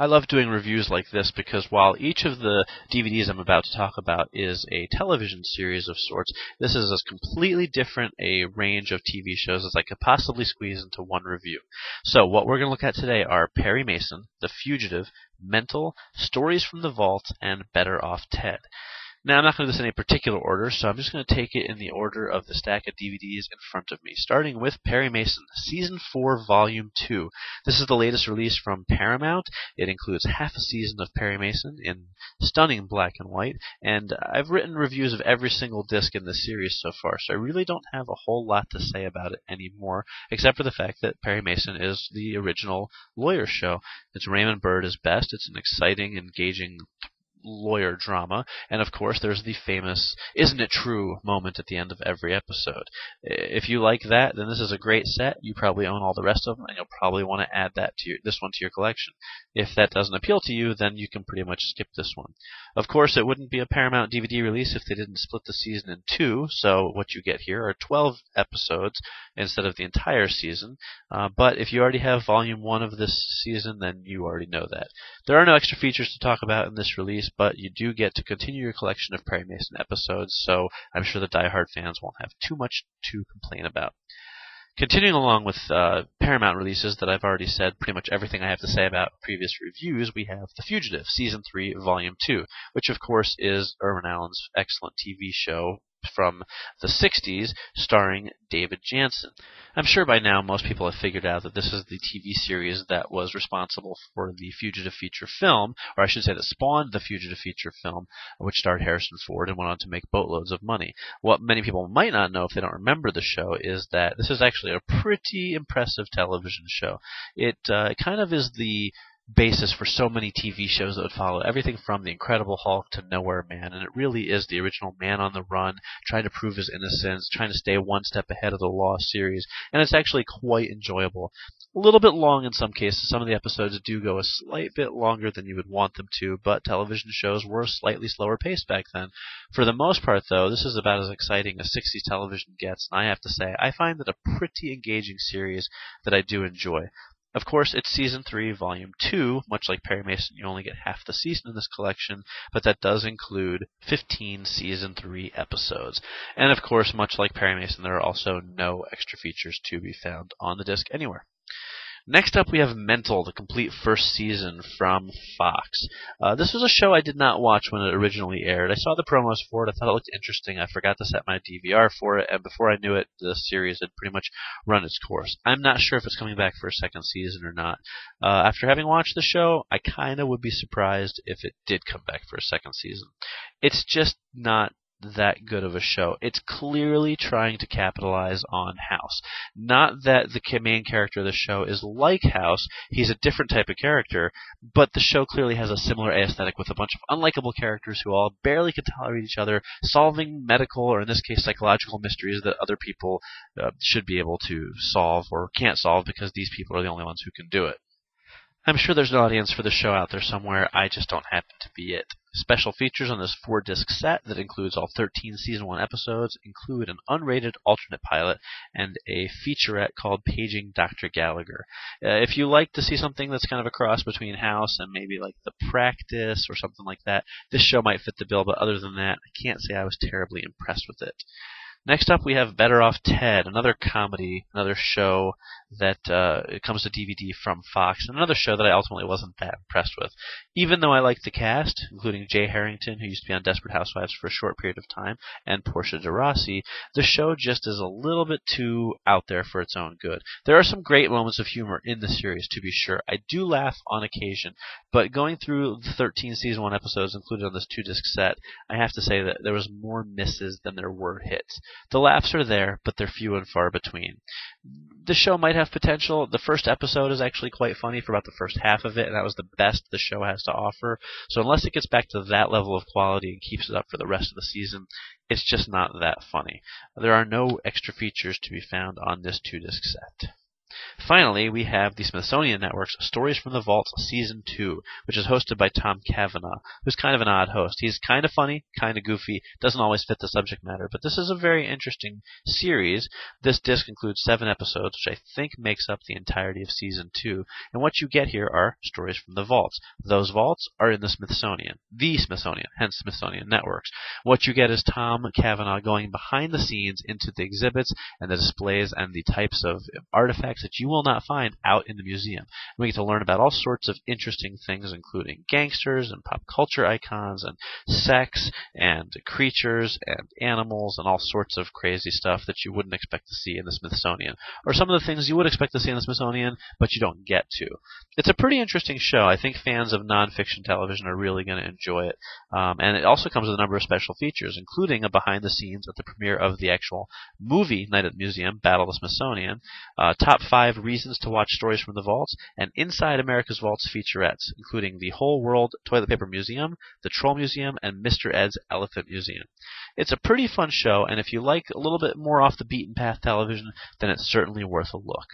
I love doing reviews like this because while each of the DVDs I'm about to talk about is a television series of sorts, this is as completely different a range of TV shows as I could possibly squeeze into one review. So what we're going to look at today are Perry Mason, The Fugitive, Mental, Stories from the Vault, and Better Off Ted. Now, I'm not going to do this in any particular order, so I'm just going to take it in the order of the stack of DVDs in front of me, starting with Perry Mason, Season 4, Volume 2. This is the latest release from Paramount. It includes half a season of Perry Mason in stunning black and white, and I've written reviews of every single disc in the series so far, so I really don't have a whole lot to say about it anymore, except for the fact that Perry Mason is the original lawyer show. It's Raymond Burr is best. It's an exciting, engaging lawyer drama, and of course there's the famous "Isn't it true?" moment at the end of every episode. If you like that, then this is a great set. You probably own all the rest of them, and you'll probably want to add that to this one to your collection. If that doesn't appeal to you, then you can pretty much skip this one. Of course, it wouldn't be a Paramount DVD release if they didn't split the season in two, so what you get here are 12 episodes instead of the entire season, but if you already have Volume 1 of this season, then you already know that. There are no extra features to talk about in this release, but you do get to continue your collection of Perry Mason episodes, so I'm sure the die-hard fans won't have too much to complain about. Continuing along with Paramount releases that I've already said pretty much everything I have to say about previous reviews, we have The Fugitive, Season 3, Volume 2, which of course is Irwin Allen's excellent TV show from the 60s, starring David Janssen. I'm sure by now most people have figured out that this is the TV series that was responsible for the Fugitive feature film, or I should say that spawned the Fugitive feature film, which starred Harrison Ford and went on to make boatloads of money. What many people might not know if they don't remember the show is that this is actually a pretty impressive television show. It kind of is the basis for so many TV shows that would follow, everything from The Incredible Hulk to Nowhere Man, and it really is the original man on the run, trying to prove his innocence, trying to stay one step ahead of the law series, and it's actually quite enjoyable. A little bit long in some cases. Some of the episodes do go a slight bit longer than you would want them to, but television shows were slightly slower paced back then. For the most part, though, this is about as exciting as 60s television gets, and I have to say, I find it a pretty engaging series that I do enjoy. Of course, it's Season 3, Volume 2. Much like Perry Mason, you only get half the season in this collection, but that does include 15 Season 3 episodes. And of course, much like Perry Mason, there are also no extra features to be found on the disc anywhere. Next up, we have Mental, the complete first season from Fox. This was a show I did not watch when it originally aired. I saw the promos for it. I thought it looked interesting. I forgot to set my DVR for it, and before I knew it, the series had pretty much run its course. I'm not sure if it's coming back for a second season or not. After having watched the show, I kind of would be surprised if it did come back for a second season. It's just not that good of a show. It's clearly trying to capitalize on House. Not that the main character of the show is like House, he's a different type of character, but the show clearly has a similar aesthetic with a bunch of unlikable characters who all barely can tolerate each other, solving medical, or in this case psychological mysteries that other people should be able to solve or can't solve because these people are the only ones who can do it. I'm sure there's an audience for the show out there somewhere, I just don't happen to be it. Special features on this 4-disc set that includes all 13 Season 1 episodes include an unrated alternate pilot and a featurette called Paging Dr. Gallagher. If you like to see something that's kind of a cross between House and maybe like The Practice or something like that, this show might fit the bill, but other than that, I can't say I was terribly impressed with it. Next up, we have Better Off Ted, another comedy, another show that it comes to DVD from Fox, and another show that I ultimately wasn't that impressed with. Even though I liked the cast, including Jay Harrington, who used to be on Desperate Housewives for a short period of time, and Portia de Rossi, the show just is a little bit too out there for its own good. There are some great moments of humor in the series, to be sure. I do laugh on occasion, but going through the 13 Season 1 episodes included on this 2-disc set, I have to say that there was more misses than there were hits. The laughs are there, but they're few and far between. The show might have potential. The first episode is actually quite funny for about the first half of it, and that was the best the show has to offer. So unless it gets back to that level of quality and keeps it up for the rest of the season, it's just not that funny. There are no extra features to be found on this 2-disc set. Finally, we have the Smithsonian Network's Stories from the Vaults Season 2, which is hosted by Tom Cavanaugh, who's kind of an odd host. He's kind of funny, kind of goofy, doesn't always fit the subject matter, but this is a very interesting series. This disc includes 7 episodes, which I think makes up the entirety of Season 2, and what you get here are stories from the vaults. Those vaults are in the Smithsonian, hence Smithsonian Networks. What you get is Tom Cavanaugh going behind the scenes into the exhibits and the displays and the types of artifacts that you will not find out in the museum. We get to learn about all sorts of interesting things, including gangsters and pop culture icons and sex and creatures and animals and all sorts of crazy stuff that you wouldn't expect to see in the Smithsonian, or some of the things you would expect to see in the Smithsonian but you don't get to. It's a pretty interesting show. I think fans of nonfiction television are really going to enjoy it. And it also comes with a number of special features, including a behind the scenes at the premiere of the actual movie Night at the Museum, Battle of the Smithsonian, top 5 reasons to watch Stories from the Vaults, and Inside America's Vaults featurettes, including the Whole World Toilet Paper Museum, the Troll Museum, and Mr. Ed's Elephant Museum. It's a pretty fun show, and if you like a little bit more off the beaten path television, then it's certainly worth a look.